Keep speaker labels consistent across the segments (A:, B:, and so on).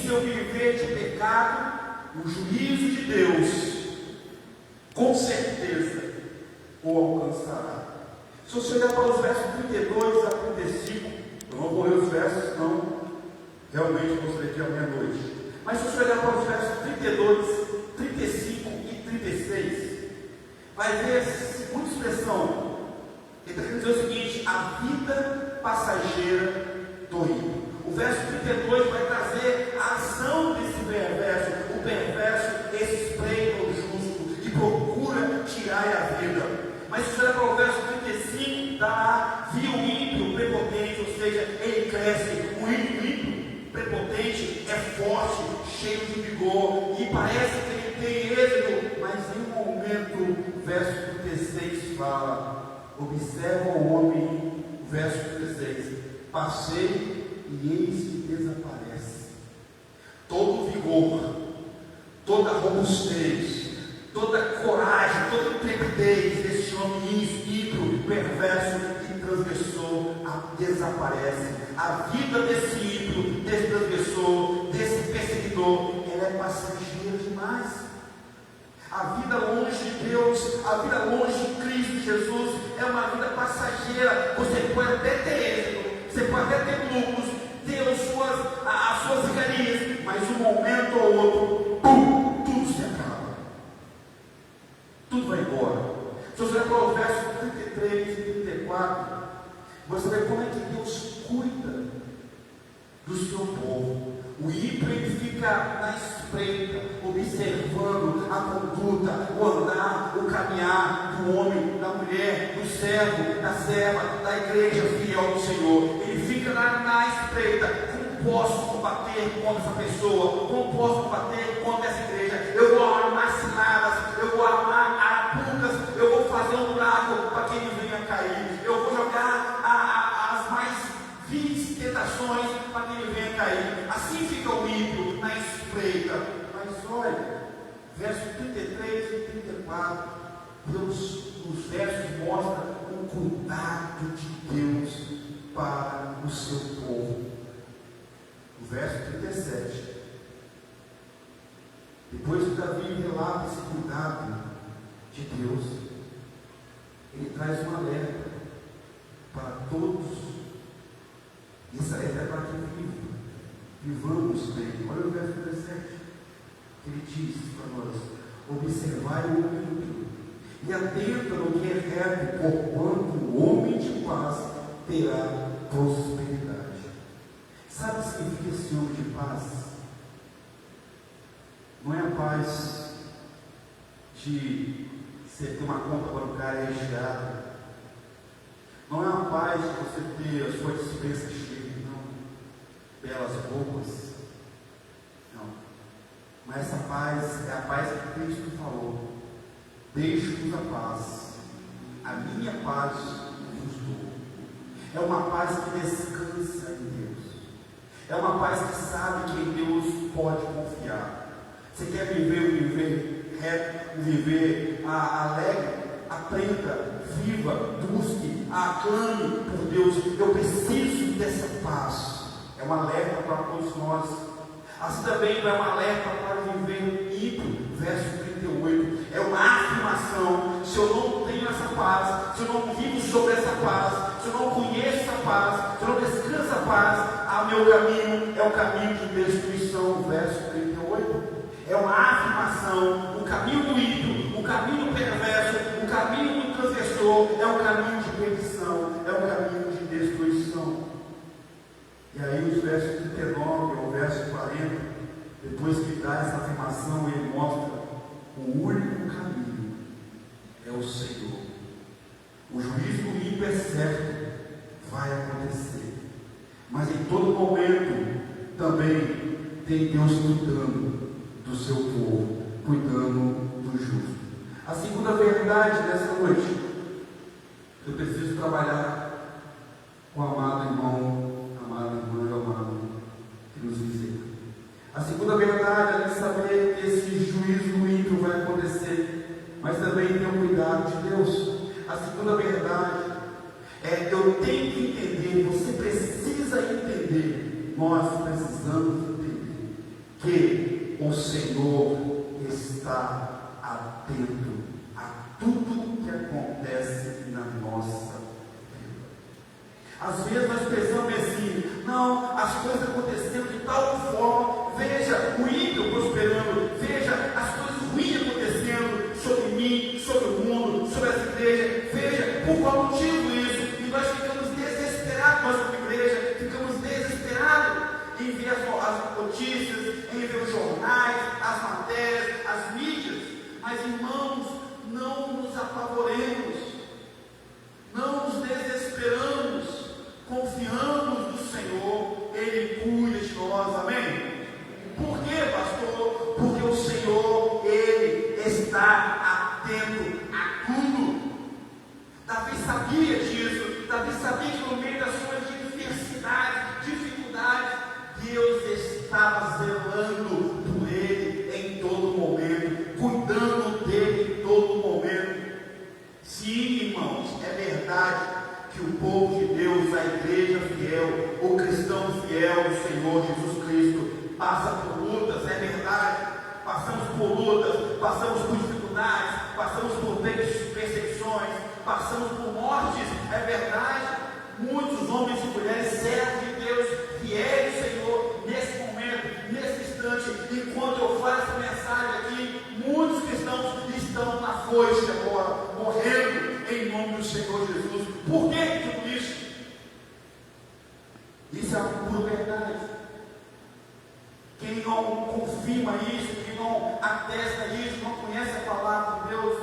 A: seu viver de pecado, o juízo de Deus, com certeza, o alcançará. Se você olhar para os versos 32 a 35, eu não vou ler os versos, não, realmente gostaria de ir à meia-noite. Mas se você olhar para os versos 32, 35 e 36, vai ver essa segunda expressão. Ele está querendo dizer o seguinte: a vida passageira do ímpio. O verso 32 vai trazer a ação desse perverso. O perverso espreita o justo e procura tirar a vida. Mas se você olhar para o verso 35, viu o ímpio prepotente, ou seja, ele cresce. O ímpio prepotente é forte, cheio de vigor, e parece que ele tem êxito, mas em um momento, o verso 36 fala: observa o homem, verso 36, passei e eis que desaparece. Todo vigor, toda robustez, toda coragem, toda intrepidez desse homem ímpio, perverso e transgressor desaparece. A vida desse ímpio, desse transgressor, desse perseguidor, ela é passageira demais. A vida longe de Deus, a vida longe de Cristo Jesus, é uma vida passageira. Você pode até ter êxito, você pode até ter lucros, ter as suas regalias, mas um momento ou outro, pum, tudo se acaba. Tudo vai embora. Se você olhar para o verso 33 e 34, você vê como é que Deus cuida do seu povo. O ímpio ele fica na espreita, observando a conduta, o andar, o caminhar do homem, da mulher, do servo, da serva, da igreja fiel do Senhor. Ele fica na espreita. Como posso combater contra essa pessoa? Como posso combater contra essa igreja? Eu vou armar ciladas, eu vou armar arapucas, eu vou fazer um buraco para que ele venha cair, eu vou jogar as mais vis tentações para que ele venha cair. Assim fica o ímpio na espreita. Mas olha, versos 33 e 34, Deus nos versos mostra o cuidado de Deus para o seu povo. O verso 37, depois que Davi relata esse cuidado de Deus, ele traz um alerta para todos. Esse alerta é para quem vivamos bem. Olha o verso 17, que ele diz para nós: observai o ímpio e atenta no que é reto, porquanto o homem de paz terá prosperidade. Sabe o que significa esse homem de paz? Não é a paz de você ter uma conta bancária recheada. Não é a paz de você ter a sua dispensa cheia, não. Belas roupas. Não. Mas essa paz é a paz que Cristo falou: deixe-vos a paz, a minha paz vos dou. É uma paz que descansa em Deus. É uma paz que sabe que em Deus pode confiar. Você quer viver um viver reto, um viver alegre? Aprenda, viva, busque, aclame por Deus. Eu preciso dessa paz. É um alerta para todos nós. Assim também é um alerta para viver ímpio. Verso 38. É uma afirmação: se eu não tenho essa paz, se eu não vivo sobre essa paz, se eu não conheço essa paz, se eu não descanso essa paz, meu caminho é o caminho de destruição. Verso 38. É uma afirmação: o caminho do ímpio, o caminho perverso, o caminho do transgressor é o caminho de perdição, é o caminho de destruição. E aí os versos 39 ao verso 40, depois que dá essa afirmação, ele mostra: o único caminho é o Senhor. O juízo do ímpio é certo, vai acontecer, mas em todo momento também tem Deus cuidando do seu povo, cuidando do justo. A segunda verdade dessa noite, eu preciso trabalhar com o amado irmão, amada irmã e amado que nos visita. A segunda verdade, além de saber que esse juízo do ímpio vai acontecer, mas também tem o cuidado de Deus. A segunda verdade é: eu tenho que entender, você precisa entender, nós precisamos entender que o Senhor está atento a tudo que acontece na nossa vida. Às vezes nós pensamos assim: não, as coisas acontecendo de tal forma, veja o ímpio prosperando, veja as coisas ruins acontecendo sobre mim, sobre o mundo, sobre as igrejas, veja por qual motivo isso, e nós ficamos desesperados, nós como igreja, ficamos desesperados em ver as notícias, em ver os jornais, as matérias, as mídias. Mas, irmãos, não nos apavoremos, não nos desesperamos, confiamos no Senhor, Ele cuida de nós, amém? Por quê, pastor? Porque o Senhor, Ele está atento a tudo. Davi sabia disso. Davi sabia que no meio das suas diversidades, dificuldades, Deus estava zelando por ele em todo momento, cuidando dele em todo momento. Sim, irmãos, é verdade que o povo de Deus, a igreja fiel, o cristão fiel do Senhor Jesus Cristo, passa por lutas, é verdade. Passamos por lutas, passamos por dificuldades, passamos por perseguições, passamos por mortes, é verdade. Muitos homens e mulheres servos de Deus, fiéis do Senhor, nesse momento, nesse instante, enquanto eu faço essa mensagem aqui, muitos cristãos estão na foice agora, morrendo em nome do Senhor Jesus. Por que tudo isso? Isso é uma pura verdade. Quem não confirma isso, quem não atesta isso, não conhece a palavra de Deus,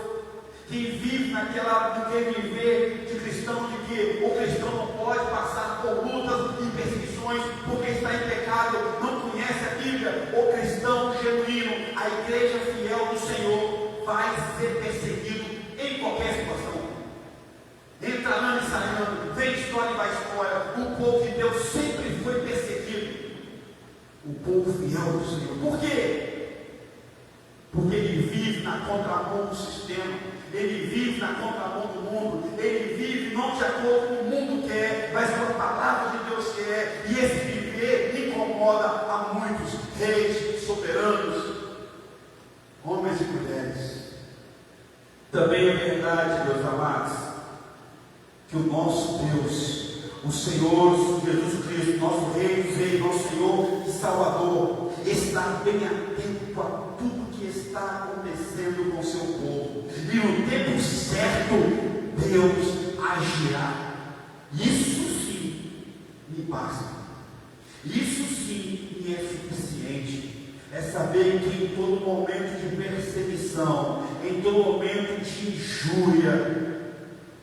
A: quem vive naquele viver de cristão, de que o cristão não pode passar por lutas e perseguições porque está em pecado, não conhece a Bíblia. O cristão genuíno, a igreja fiel do Senhor, vai ser perseguido em qualquer situação. Entra ano e sai ano, vem história e vai história. O povo de Deus sempre foi perseguido. O povo fiel do Senhor. Por quê? Porque ele vive na contramão do sistema. Ele vive na contramão do mundo. Ele vive não de acordo com o que o mundo quer, mas com a palavra de Deus quer. E esse viver incomoda a muitos reis, soberanos, homens e mulheres. Também é verdade, meus amados, que o nosso Deus, o Senhor Jesus Cristo, nosso Rei dos Reis, nosso Senhor e Salvador, está bem atento a tudo que está acontecendo com o seu povo. E no tempo certo, Deus agirá. Isso sim me basta. Isso sim me é suficiente. É saber que em todo momento de perseguição, em todo momento de injúria,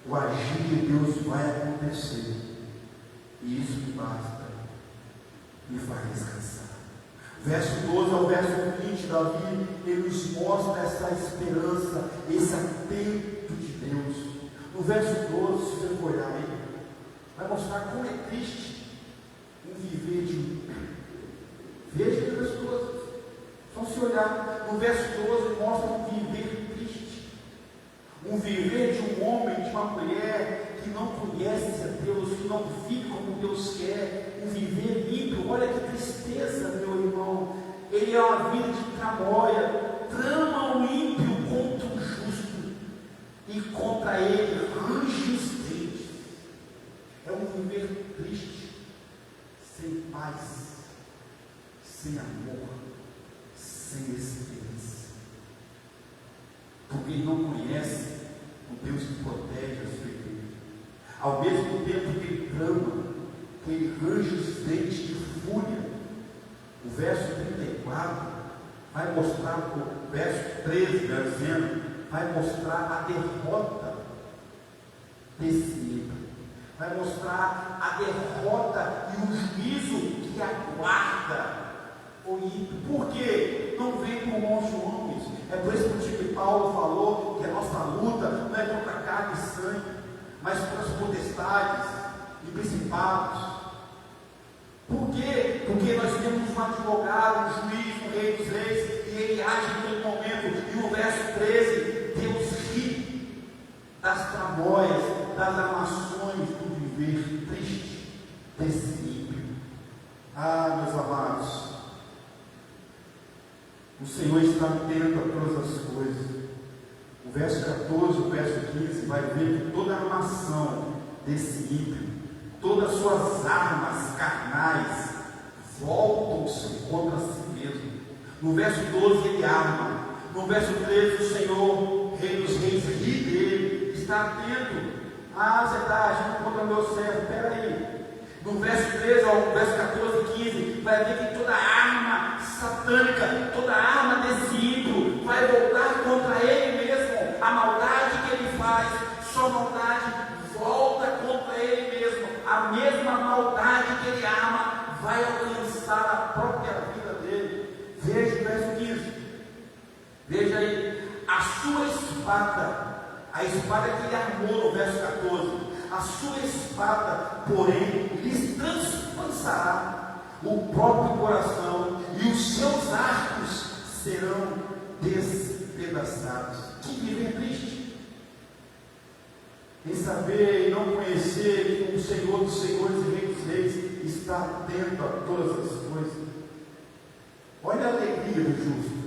A: o agir de Deus vai acontecer. E isso me basta. Me faz descansar. Verso 12 ao verso 20, Davi, ele nos mostra essa esperança, esse atento de Deus. No verso 12, se você for olhar aí, vai mostrar como é triste um viver de um. Veja as coisas. Só se olhar, no verso 12 mostra um viver triste. Um viver de um homem, de uma mulher que não conhece a Deus, que não vive como Deus quer. Um viver ímpio. Olha que tristeza, meu irmão. Ele é uma vida de tramóia. Trama o ímpio contra o justo, e contra ele range os dentes. É um viver triste, sem paz, sem amor, sem esperança, porque ele não conhece o Deus que protege a sua igreja. Ao mesmo tempo que ele trama, que ele range os dentes de fúria, o verso 34 vai mostrar, o verso 13, dizendo, vai mostrar a derrota desse ímpio, vai mostrar a derrota e o juízo que aguarda o ímpio. Por quê? Não vem por mãos de homens. É por esse motivo que Paulo falou que a nossa luta não é contra carne e sangue, mas contra as potestades e principados. Por quê? Porque nós temos um advogado, um juiz, um rei dos reis, e ele age em todo momento. E no verso 13, Deus ri das tramóias, das armações do viver triste desse ímpio. Ah, meus amados, O Senhor está atento a todas as coisas. O verso 14, o verso 15, vai ver que toda a armação desse ímpio, todas as suas armas carnais, voltam-se contra si mesmo. No verso 12 ele arma. No verso 13 o Senhor, Rei dos Reis, ri dele, está atento. Ah, você está agindo contra o meu servo, espera aí. No verso 13 ao verso 14 e 15, vai ver que toda arma satânica, toda arma desse ímpio vai voltar contra ele mesmo. A maldade que ele faz, sua maldade volta contra ele mesmo. A mesma maldade que ele arma vai alcançar a própria vida dele. Veja o verso 15. Veja aí, a sua espada, a espada que ele armou no verso 14, a sua espada, porém, lhes transpassará o próprio coração, e os seus arcos serão despedaçados. Que viver triste, em saber e não conhecer que o Senhor dos Senhores e Rei dos Reis está atento a todas as coisas. Olha a alegria do justo,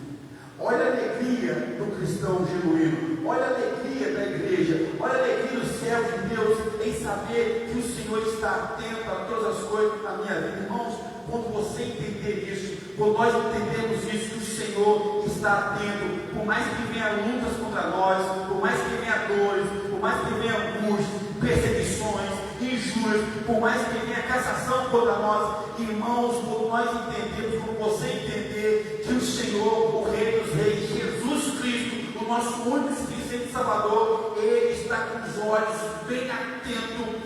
A: olha a alegria do cristão genuíno, olha a alegria da igreja, olha a alegria do céu de Deus em saber que o Senhor está atento a todas as coisas na minha vida. Irmãos, quando você entender isso, quando nós entendemos isso, que o Senhor está atento, por mais que venha lutas contra nós, por mais que venha dores, por mais que venha angústia, perseguições, injúrias, por mais que venha cassação contra nós, irmãos, quando nós entendemos, quando você entender que o Senhor, o Rei dos Reis, Jesus Cristo, o nosso único e suficiente Salvador, Ele está com os olhos bem atentos,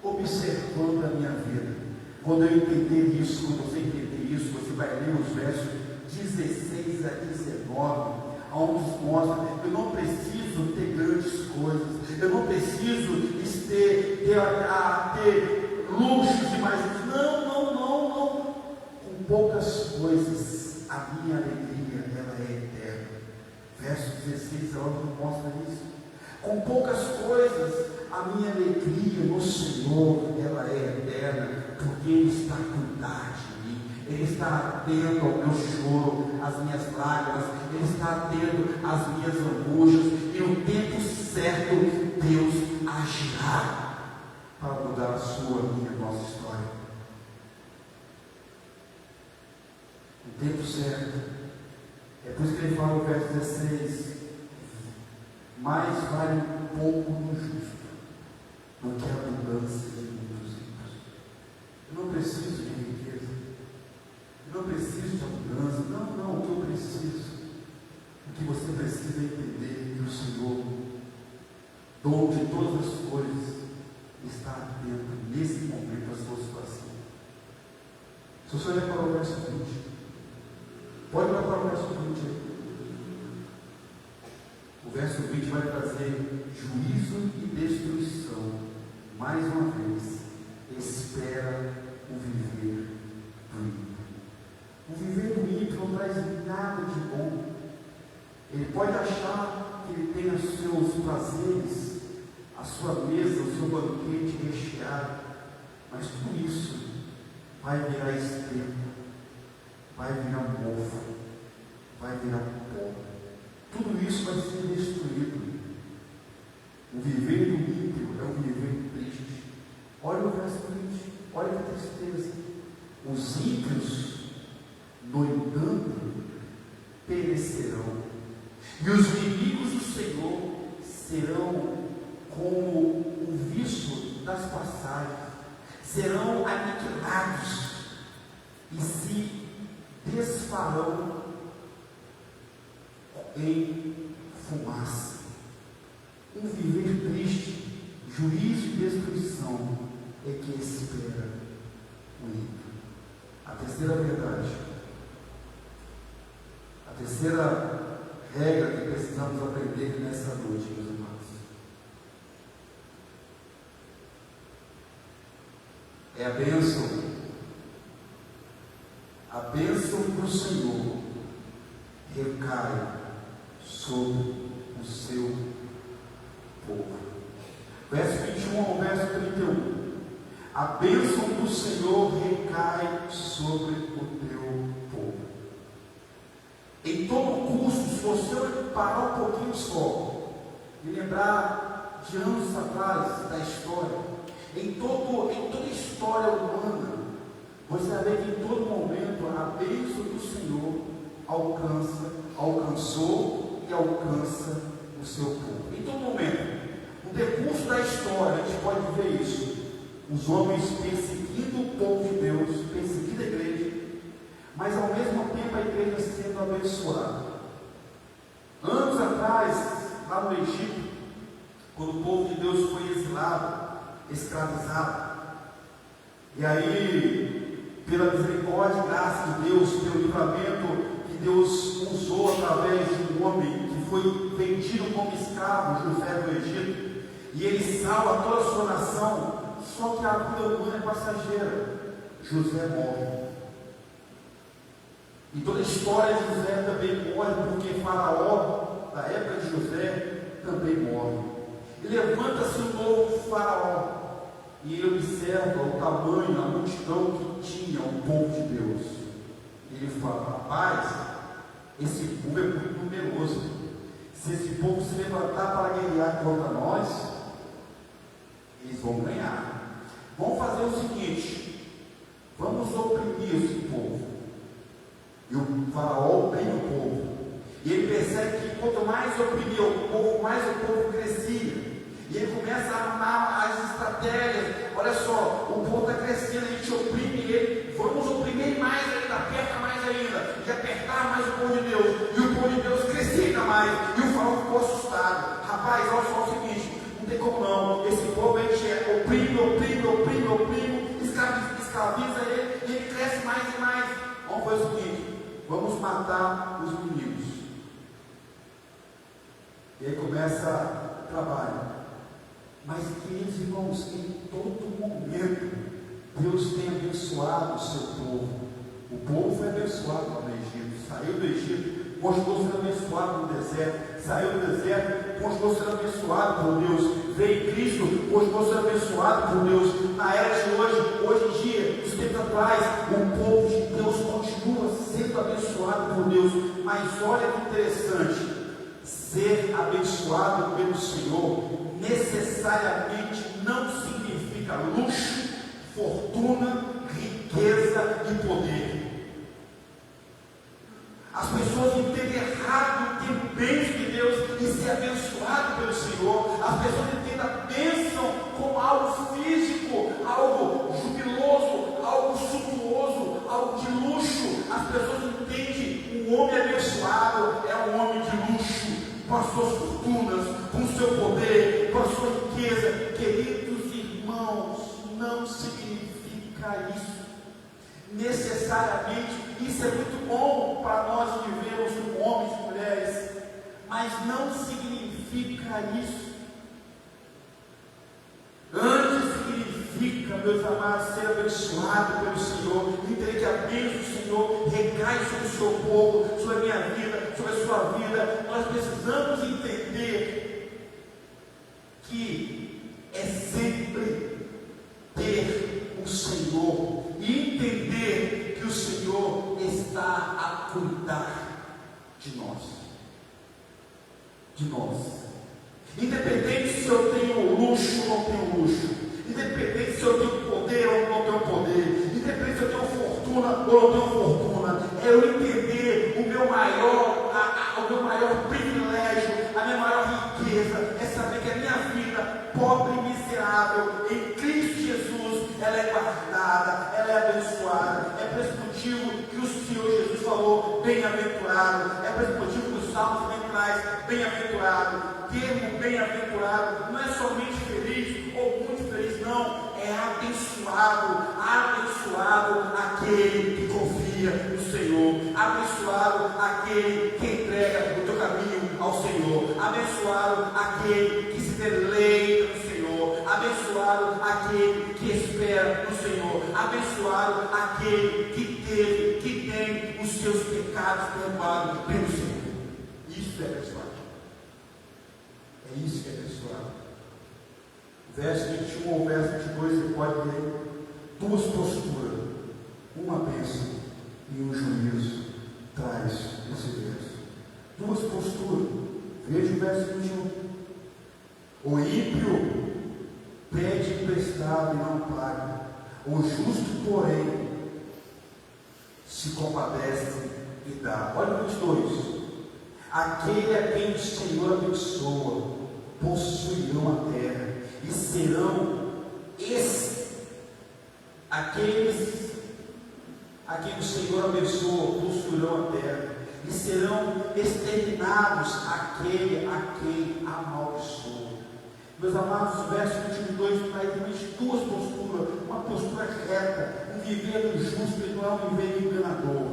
A: observando a minha vida. Quando eu entender isso, quando você entender isso, você vai ler os versos 16 a 19, onde mostra, eu não preciso ter grandes coisas, eu não preciso ter luxos e mais. Não. Com poucas coisas, a minha alegria, ela é eterna. Verso 16, ela mostra isso. Com poucas coisas, a minha alegria no Senhor, ela é eterna, porque Ele está a cuidar de mim, Ele está atento ao meu choro, às minhas lágrimas, Ele está atento às minhas angústias, e no tempo certo, Deus agirá para mudar a sua, a minha, a nossa história. No tempo certo. É por isso que ele fala no verso 16: mais vale um pouco no justo do que a abundância de muitos ímpios. Eu não preciso de riqueza, eu não preciso de abundância, não, o que eu preciso, o que você precisa entender é que o Senhor, dono de todas as coisas, está atento nesse momento à sua situação. Se o senhor olhar para o verso 20, pode olhar para o verso 20 aí. O verso 20 vai trazer juízo e destruição. Mais uma vez, espera o viver do ímpio. O viver do ímpio não traz nada de bom. Ele pode achar que ele tem os seus prazeres, a sua mesa, o seu banquete recheado, mas tudo isso vai virar esterco, vai virar mofo, vai virar pó. Tudo isso vai ser destruído. O viver do ímpio é um viver triste. Olha o verso 20, olha que tristeza. Os ímpios, no entanto, perecerão, e os inimigos do Senhor serão como o viço das passagens, serão aniquilados e se desfarão em fumaça. Um viver triste, juízo e destruição é que espera o ímpio. A terceira verdade, a terceira regra que precisamos aprender nessa noite, meus irmãos, é a bênção. A bênção do Senhor recai sobre o seu povo. Verso 21 ao verso 31. A bênção do Senhor recai sobre o teu povo. Em você parar um pouquinho só e lembrar de anos atrás da história, em toda a história humana, você vai ver que em todo momento a bênção do Senhor alcançou e alcança o seu povo. Em todo momento, no decurso da história, a gente pode ver isso. Os homens perseguindo o povo de Deus, perseguindo a igreja, mas ao mesmo tempo a igreja sendo abençoada. Anos atrás, lá no Egito, quando o povo de Deus foi exilado, escravizado, e aí, pela misericórdia e graça de Deus, pelo livramento que Deus usou através de um homem que foi vendido como escravo, José do Egito, e ele salva toda a sua nação, só que a vida humana é passageira. José morre. E toda a história de José também morre, porque Faraó, da época de José, também morre. E levanta-se um novo Faraó, e ele observa o tamanho, a multidão que tinha o povo de Deus. E ele fala: rapaz, esse povo é muito numeroso. Se esse povo se levantar para guerrear contra nós, eles vão ganhar. Vamos fazer o seguinte: vamos oprimir esse povo. E o Faraó oprime o povo. E ele percebe que quanto mais oprimia o povo, mais o povo crescia. E ele começa a armar as estratégias. Olha só, o povo está crescendo, a gente oprime ele, vamos oprimir mais ainda, aperta mais ainda, e apertar mais o povo de Deus. E o povo de Deus crescia ainda mais. E o Faraó ficou assustado. Rapaz, olha só o seguinte: não tem como não. Esse povo a gente oprime, escraviza ele, e ele cresce mais e mais. Vamos fazer o seguinte: vamos matar os inimigos. E aí começa o trabalho. Mas, queridos irmãos, em todo momento, Deus tem abençoado o seu povo. O povo foi abençoado lá no Egito, saiu do Egito, continuou sendo abençoado no deserto, saiu do deserto, continuou sendo abençoado por Deus, veio em Cristo, continuou sendo abençoado por Deus. Na era de hoje em dia, nos tempos atuais, o povo de Deus continua sendo abençoado por Deus. Mas olha que interessante: ser abençoado pelo Senhor necessariamente não significa luxo, fortuna, riqueza e poder. As pessoas entendem errado ter bens de Deus e ser abençoado pelo Senhor. As pessoas entendem a bênção como algo físico, algo jubiloso, algo suntuoso, algo de luxo. As pessoas entendem um homem abençoado é um homem de luxo, com as suas fortunas, com o seu poder, com a sua riqueza. Queridos irmãos, não significa isso. Necessariamente, isso é muito bom para nós vivermos como homens e mulheres, mas não significa isso. Antes significa, meus amados, ser abençoado pelo Senhor, entender que a bênção do Senhor recai sobre o seu povo, sobre a minha vida, sobre a sua vida. Nós precisamos entender que é sempre ter o Senhor e entender que o Senhor está a cuidar de nós. Independente se eu tenho luxo ou não tenho luxo, independente se eu tenho poder ou não tenho poder, independente se eu tenho fortuna ou não tenho fortuna, é eu entender o meu maior privilégio, a minha maior riqueza, é saber que a minha vida, pobre e miserável, em Cristo Jesus, ela é guardada, ela é abençoada. É por esse motivo que o Senhor Jesus falou, bem-aventurado. É por esse motivo que o Salmo também traz, bem-aventurado. Termo bem-aventurado não é somente feliz ou muito feliz, não, é abençoado aquele que confia no Senhor, abençoado aquele que entrega o teu caminho ao Senhor, abençoado aquele que se deleita no Senhor, abençoado aquele que espera no Senhor, abençoado aquele que tem os seus pecados perdoados pelo Senhor. Isso é abençoado. É isso que é abençoado. Verso 21 ou verso 22, você pode ler duas posturas, uma bênção e um juízo. Traz esse verso. Duas posturas errado e não paga. O justo, porém, se compadece e dá. Olha o 22. Aquele a quem o Senhor abençoa, possuirão a terra, e serão aqueles a quem o Senhor abençoa, possuirão a terra, e serão exterminados aquele a quem amaldiçoa. Meus amados, o verso 22 traz duas posturas: uma postura reta, um viver do justo, ele não é um viver enganador,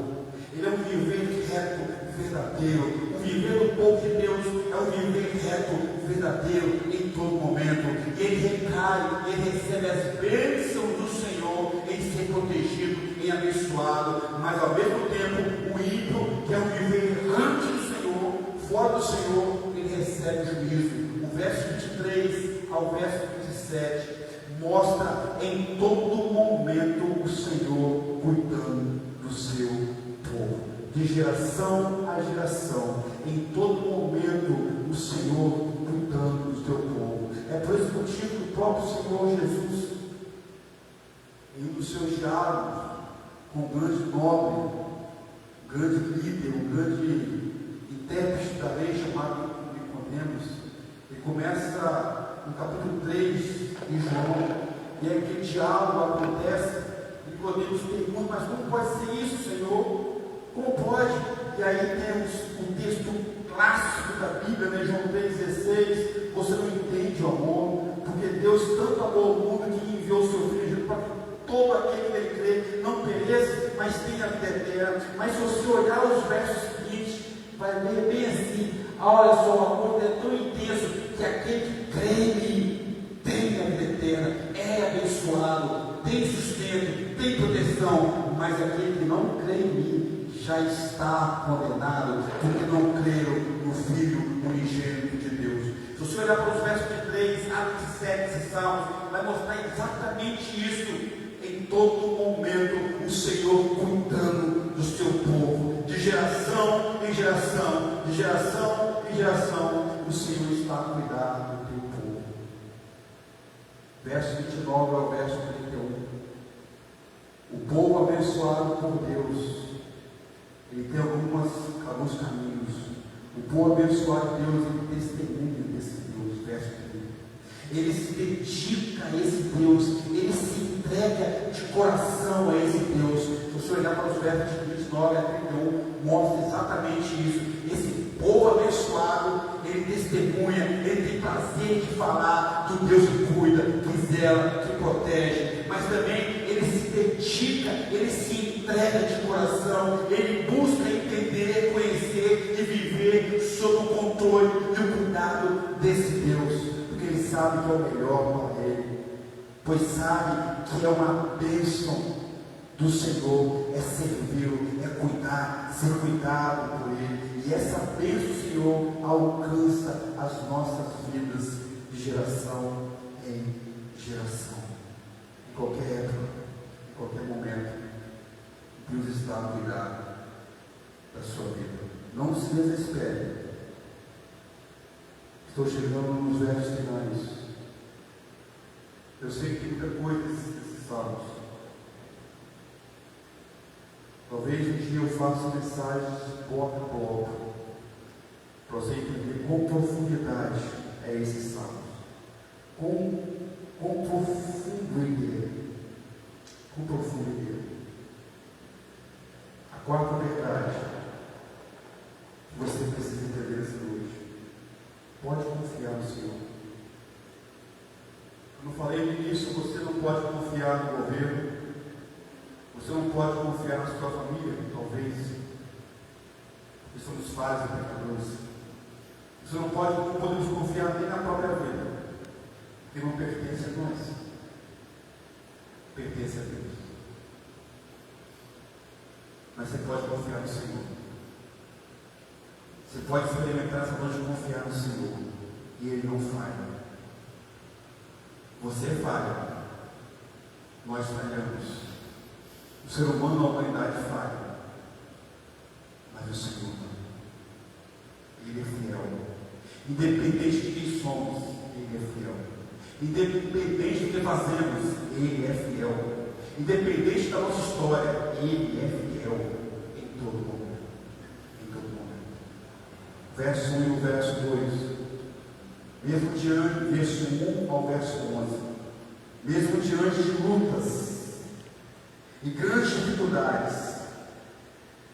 A: ele é um viver reto, verdadeiro. O viver do povo de Deus é um viver reto, verdadeiro, em todo momento. E ele recai, ele recebe as bênçãos do Senhor em ser protegido, em abençoado, mas ao mesmo tempo, o ímpio, que é um viver antes do Senhor, fora do Senhor, ele recebe juízo. O verso 23 ao verso 27 mostra em todo momento o Senhor cuidando do seu povo, de geração a geração, em todo momento o Senhor cuidando do seu povo. É por esse motivo que o próprio Senhor Jesus, em um dos seus diálogos com um grande nobre, um grande líder, um grande intérprete da lei chamado Nicodemos, ele começa no capítulo 3 de João, e aquele diálogo acontece. Nicodemos pergunta: mas como pode ser isso, Senhor? Como pode? E aí temos um texto clássico da Bíblia, né? João 3,16. Você não entende o amor, porque Deus tanto amou o mundo que enviou o seu Filho para que todo aquele que nele crê não pereça, mas tenha a vida eterna. Mas se você olhar os versos seguintes, vai ler bem assim: olha só, o amor é tão intenso que aquele que crê em mim tem a vida eterna, é abençoado, tem sustento, tem proteção. Mas aquele que não crê em mim já está condenado, porque não creram no Filho unigênito de Deus. Se você olhar para os versos de 3 a 27 desse salmo, vai mostrar exatamente isso. Em todo momento, o Senhor cuidando do seu povo, de geração em geração, de geração em geração, o Senhor está a cuidar do teu povo. Verso 29 ao verso 31. O povo abençoado por Deus, ele tem alguns caminhos. O povo abençoado de Deus, ele testemunha desse Deus. Verso 30. Ele se dedica a esse Deus, ele se entrega de coração a esse Deus. Se você olhar para os versos de 29 a 31, mostra exatamente isso. Esse povo abençoado, ele testemunha, ele tem prazer de falar do Deus que cuida, que zela, que protege, mas também ele se dedica, ele se entrega de coração, ele busca entender, conhecer e viver sob o controle e o cuidado desse Deus, porque ele sabe que é o melhor para ele, pois sabe que é uma bênção do Senhor, é servi-lo, é cuidar, ser cuidado por ele, e essa bênção do Senhor alcança as nossas vidas de geração em geração, em qualquer época, em qualquer momento. Deus está a cuidar da sua vida. Não se desespere. Estou chegando nos versos finais. Eu sei que tem muita coisa nesses salmos. Talvez um dia eu faça mensagens bloco a bloco, para você entender com profundidade é esse salmo. Com profundo ele é. Com profundo ele é. A quarta verdade que você precisa entender essa noite: pode confiar no Senhor. Eu não falei no início, você não pode confiar no governo, você não pode confiar na sua família, talvez, porque somos falhos e pecadores. Você não podemos confiar nem na própria vida, porque não pertence a nós, pertence a Deus. Mas você pode confiar no Senhor. Você pode experimentar essa noite de confiar no Senhor, e Ele não falha. Você falha, nós falhamos. O ser humano, a humanidade falha, mas o Senhor não. Ele é fiel. Independente de quem somos, Ele é fiel. Independente do que fazemos, Ele é fiel. Independente da nossa história, Ele é fiel em todo momento. Em todo momento. Verso 1 e o verso 2. Mesmo diante, verso 1 ao verso 11. Mesmo diante de lutas e grandes dificuldades,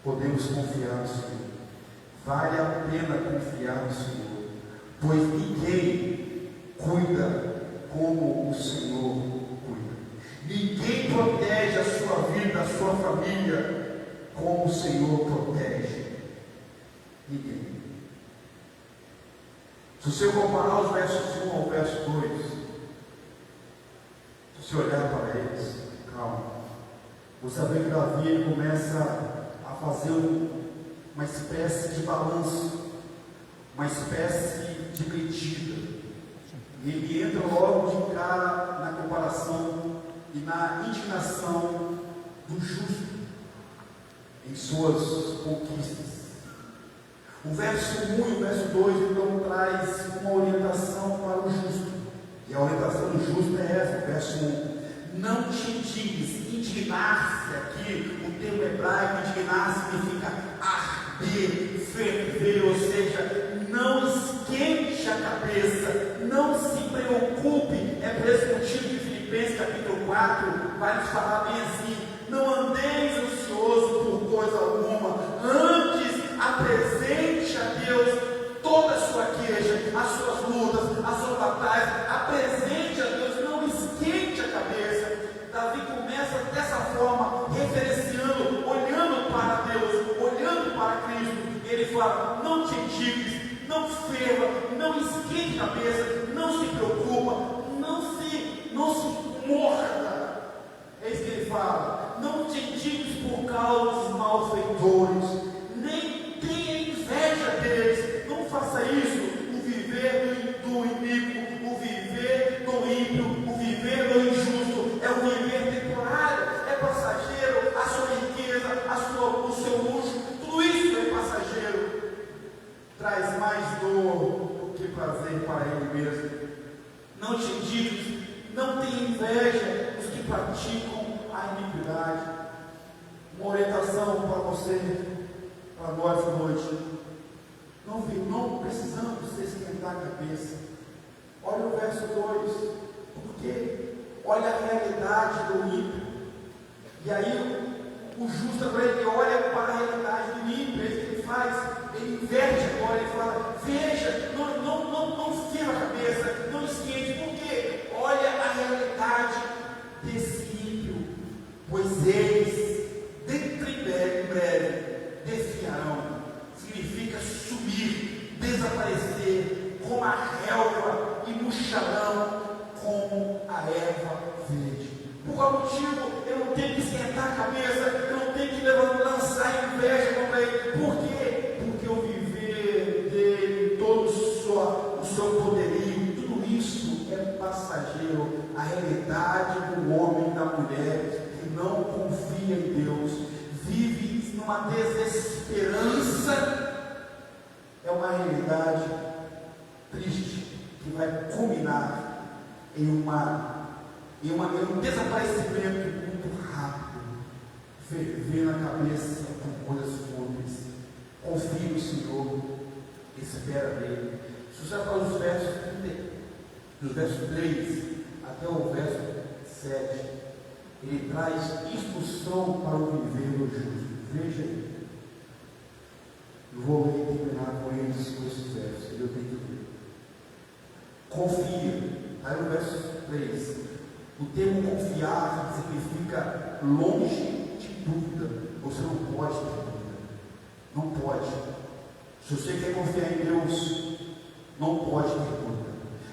A: podemos confiar no Senhor. Vale a pena confiar no Senhor, pois ninguém cuida como o Senhor cuida. Ninguém protege a sua vida, a sua família, como o Senhor protege. Ninguém. Se você comparar os versos 1 ao verso 2, se você olhar para eles, calma, você vai ver que Davi começa a fazer uma espécie de balanço, uma espécie de medida. E ele entra logo de cara na comparação e na indignação do justo em suas conquistas. O verso 1 e o verso 2 então traz uma orientação para o justo. E a orientação do justo é essa, verso 1. Não te indignes. Indignar-se aqui, o termo hebraico indignar significa arder, ferver, ou seja, não esquente a cabeça, não se preocupe. É por esse motivo que Filipenses capítulo 4 vai nos falar bem assim: não andeis ansioso por coisa alguma, antes apresente a Deus toda a sua queixa, as suas lutas, as suas batalhas, apresente a Deus, não esquente a cabeça. Davi começa dessa forma, referenciando, olhando para Deus, olhando para Cristo. Ele fala: não te indignes, não ferva, não esquente a cabeça, não se preocupa, não se morda. É isso que ele fala: não te indignes por causa dos malfeitores, nem tenha inveja deles. Não faça isso. O viver do iníquo, o viver do ímpio, o viver do injusto é um viver temporário, é passageiro. A sua riqueza, o seu luxo, tudo isso é passageiro. Traz mais dor do que prazer para ele mesmo. Não te indignes, não tenha inveja dos que praticam a iniquidade. Uma orientação para você, para nós à noite: não precisamos esquentar a cabeça. Olha o verso 2, porque olha a realidade do ímpio. E aí o justo agora ele olha para a realidade do ímpio. É isso que ele faz, ele inverte agora, ele fala: veja, não firma a cabeça, não esquente, porque olha a realidade desse ímpio, pois eles dentro em breve desfiarão. Significa sumir, desaparecer como a relva, e murcharão como a erva verde. Por qual motivo eu não tenho que esquentar a cabeça, eu não tenho que lançar inveja contra ele? Por quê? Porque o viver dele, todo o seu poderio, tudo isso é passageiro. A realidade do homem e da mulher que não confia em Deus, vive numa desesperança, é uma realidade triste que vai culminar em um desaparecimento muito rápido. Ferver na cabeça com coisas fúteis. Confie no Senhor, espera nele. Se você falar dos versos 3 até o verso 7, ele traz instrução para o viver do justo. Veja aí. Eu vou ler e terminar com eles esses versos. Eu tenho que ler. Confia. Aí no verso 3. O termo confiar significa longe de dúvida. Você não pode ter dúvida. Não pode. Se você quer confiar em Deus, não pode ter dúvida.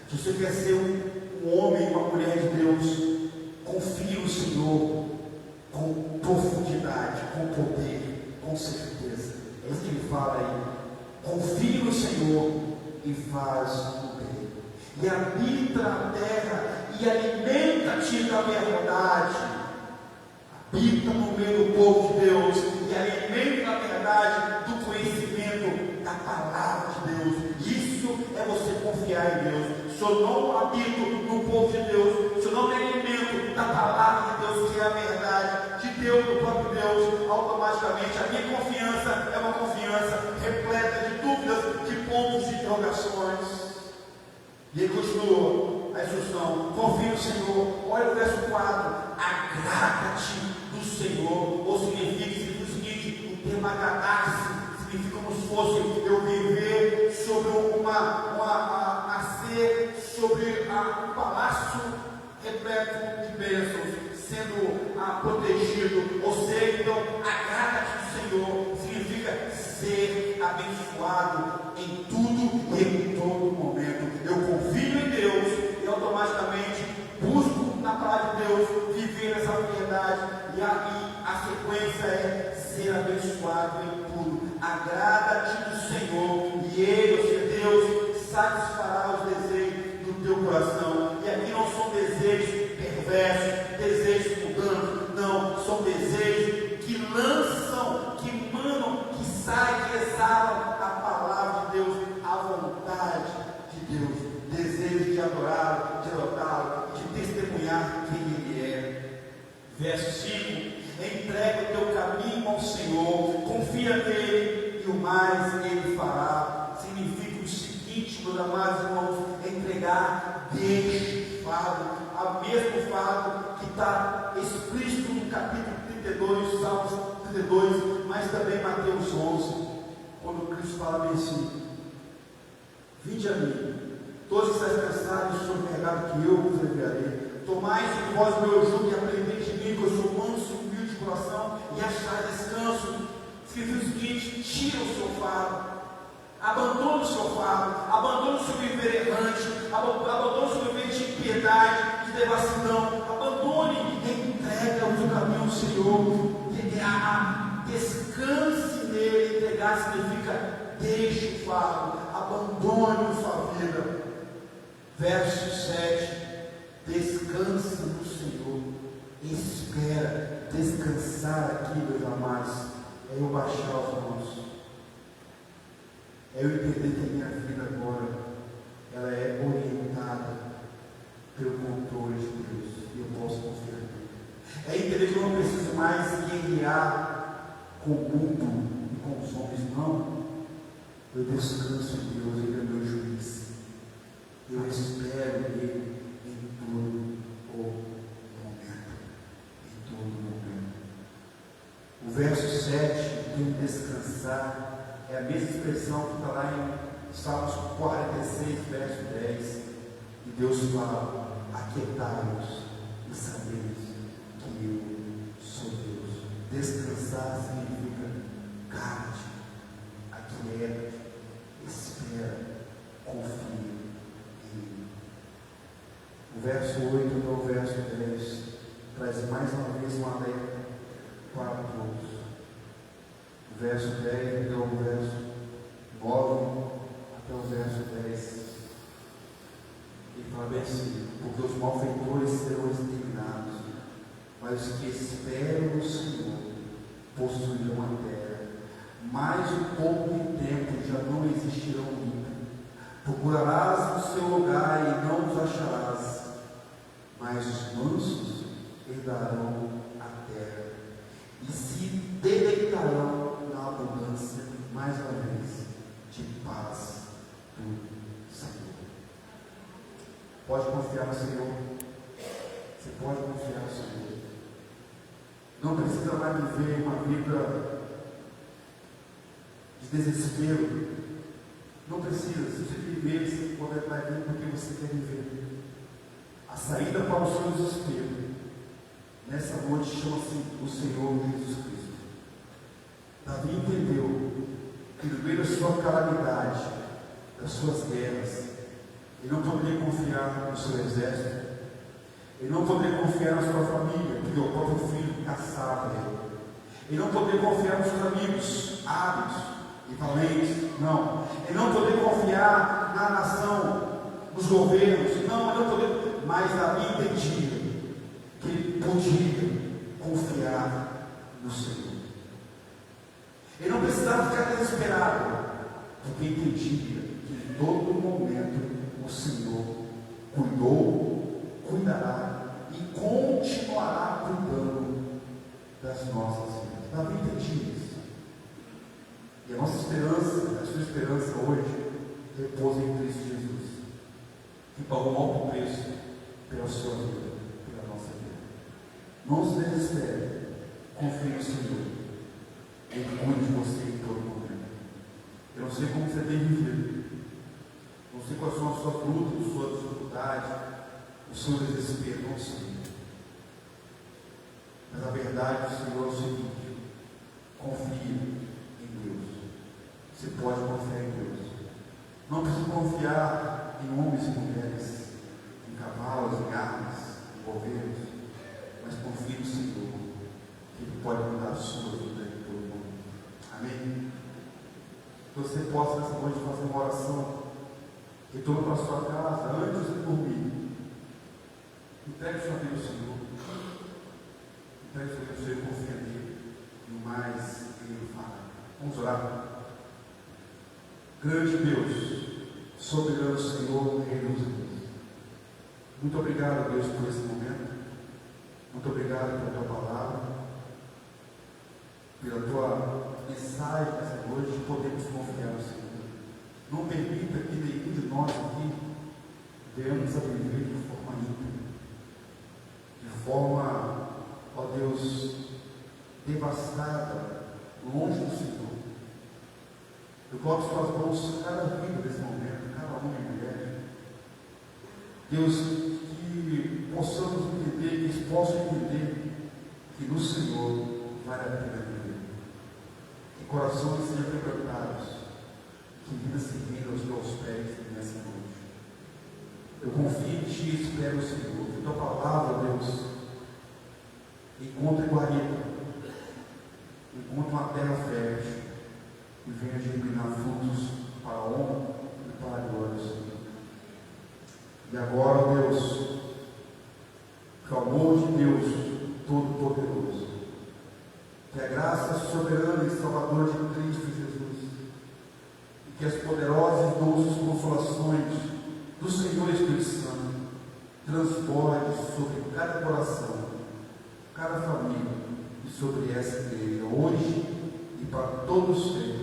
A: Se você quer ser um homem, uma mulher de Deus, confie no Senhor com profundidade, com poder, com certeza. É isso que ele fala aí. Confie no Senhor e faz o bem. E habita a terra e alimenta-te da verdade. Habita no meio do povo de Deus e alimenta a verdade do conhecimento da palavra de Deus. Isso é você confiar em Deus. Se eu não habito no povo de Deus, se eu não me alimento da palavra de Deus, que é a verdade de Deus, do próprio Deus, automaticamente a minha confiança é uma confiança repleta de dúvidas, de pontos de interrogações. E ele continua a instrução: confia no Senhor. Olha o verso 4: agrada-te do Senhor. Ou significa o seguinte: o termo agradar-se significa como se fosse eu viver sobre nascer sobre um palácio repleto de bênçãos, sendo protegido. Ou seja, então, agrada-te do Senhor significa ser abençoado em tudo e em todo momento. Eu confio em Deus e automaticamente busco na palavra de Deus viver essa verdade, e a sequência é ser abençoado em tudo. Agrada-te do Senhor e Ele, ou seja, Deus, satisfará os desejos do teu coração. E aqui não são desejos perversos, desejos mudantes, não, são desejos que lançam, que emanam, que saem, que exalam a palavra de Deus, a vontade de Deus, desejo de adorá-lo, de adotá-lo, de testemunhar quem Ele é. Verso 5: entrega o teu caminho ao Senhor, confia nele e o mais Ele fará. Significa o seguinte, meus amados irmãos: entregar deste fardo, a mesmo fardo que está explícito no capítulo 32, Salmos 32, mas também Mateus 11, quando Cristo fala bem assim: vinde a mim, todos que estáis cansados e sobrecarregados, que eu vos aliviarei. Tomai sobre vós meu jugo e aprendei de mim, que eu sou manso e humilde de coração, e achai descanso. Significa o seguinte: tira o seu fardo, abandona o seu fardo, abandona o seu viver errante, abandona o seu viver de impiedade, de devassidão, abandone, entrega o seu caminho ao Senhor, descanse nele. Entregar significa deixe o fardo, abandone sua vida. Verso 7: descansa no Senhor, espera. Descansar aqui, meus amados, é eu baixar os mãos, é eu entender que a minha vida agora ela é orientada pelo controle de Deus, e eu posso confiar nele. É entender que eu não preciso mais guerrear com o mundo e com os homens, não. Eu descanso em Deus, Ele é meu juiz. Eu espero nele em todo o momento. Em todo momento. O verso 7, tem descansar, é a mesma expressão que está lá em Salmos 46, verso 10. E Deus fala: aquietai-vos e sabeis que eu sou Deus. Descansar significa cala-te, aquieta-te, espera, confia. O verso 8 até o verso 10 traz mais uma vez um alerta para todos. O verso 10 até o verso 9 até o verso 10. Ele fala bem assim: porque os malfeitores serão exterminados, mas os que esperam no Senhor possuirão a terra. Mais um pouco de tempo já não existirão nunca. Procurarás no seu lugar e não os acharás, mas os mansos herdarão a terra e se deleitarão na abundância, mais uma vez, de paz do Senhor. Pode confiar no Senhor. Você pode confiar no Senhor. Não precisa mais viver uma vida de desespero. Não precisa. Se você viver, você pode vai vir porque você quer viver. A saída para o seu desespero nessa noite chama-se o Senhor Jesus Cristo. Davi entendeu que no meio da sua calamidade, das suas guerras, ele não poderia confiar no seu exército, ele não poderia confiar na sua família, porque o próprio filho caçava ele. Ele não poderia confiar nos seus amigos hábeis e valentes, não. Ele não poderia confiar na nação, nos governos, não, ele não poderia. Mas Davi entendia que ele podia confiar no Senhor. Ele não precisava ficar desesperado, porque entendia que em todo momento o Senhor cuidou, cuidará e continuará cuidando das nossas vidas. Davi entendia isso. E a nossa esperança, a sua esperança hoje, repousa em Cristo Jesus, que pagou um alto preço pela sua vida, pela nossa vida. Não se desespere, confie no Senhor. Ele cuida de você em todo momento. Eu não sei como você tem vivido, não sei quais são as suas lutas, a sua dificuldade, o seu desespero, não sei. Mas a verdade do Senhor é o seguinte: confie em Deus. Você pode confiar em Deus. Não precisa confiar em homens e mulheres, em cavalos, em armas, em governos, mas confie no Senhor, que Ele pode mudar a sua vida em todo mundo. Amém? Que você possa nessa noite fazer uma oração, retorno para a sua casa, antes de dormir. Entregue sua vida ao Senhor. Entregue sua vida ao Senhor e confia nele. E o mais Ele fará. Vamos orar. Grande Deus, soberano Senhor, Rei dos Reis. Muito obrigado, Deus, por esse momento. Muito obrigado pela tua palavra, pela tua mensagem nessa noite. Podemos confiar no Senhor. Não permita que nenhum de nós aqui venhamos a viver de forma ímpia, de forma, ó Deus, devastada, longe do Senhor. Eu coloco as tuas mãos cada vida nesse momento, cada homem e mulher. Deus, que possamos entender, que eles possam entender que no Senhor vale a pena viver. Que corações sejam quebrantados, que vida se renda aos teus pés nessa noite. Eu confio em Ti e espero o Senhor. Que Tua palavra, Deus, encontre guarida, encontre uma terra fértil e venha germinar frutos para a honra e para a glória do Senhor. E agora, Deus, que o amor de Deus Todo-Poderoso, que a graça soberana e salvadora de Cristo Jesus, e que as poderosas e doces consolações do Senhor Espírito Santo transborde sobre cada coração, cada família e sobre essa igreja, hoje e para todos os tempos.